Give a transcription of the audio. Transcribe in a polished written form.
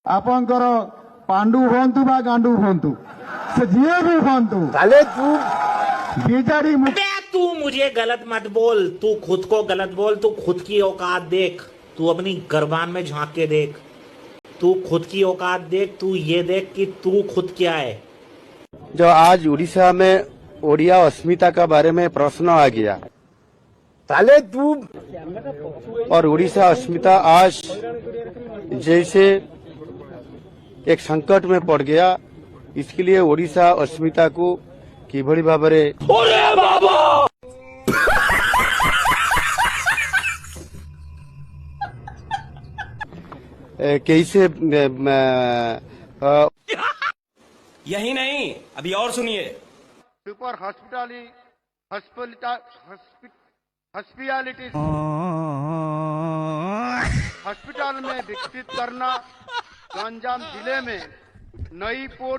आपंकर पांडु हूँ बा गांडू हूँ से जी भी हूँ साले तू बीजेडी तू मुझे गलत मत बोल, तू खुद को गलत बोल, तू खुद की औकात देख, तू अपनी गर्बान में झांक के देख, तू खुद की औकात देख, तू ये देख कि तू खुद क्या है। जो आज उड़ीसा में ओडिया अस्मिता का बारे में प्रश्न आ गया, साले तू और उड़ीसा अस्मिता आज जैसे एक संकट में पड़ गया, इसके लिए ओडिशा अस्मिता को किभली भाबरे कैसे यही नहीं, अभी और सुनिए। सुपर हॉस्पिटल में विकसित करना, गंजाम जिले में नई पोर्ट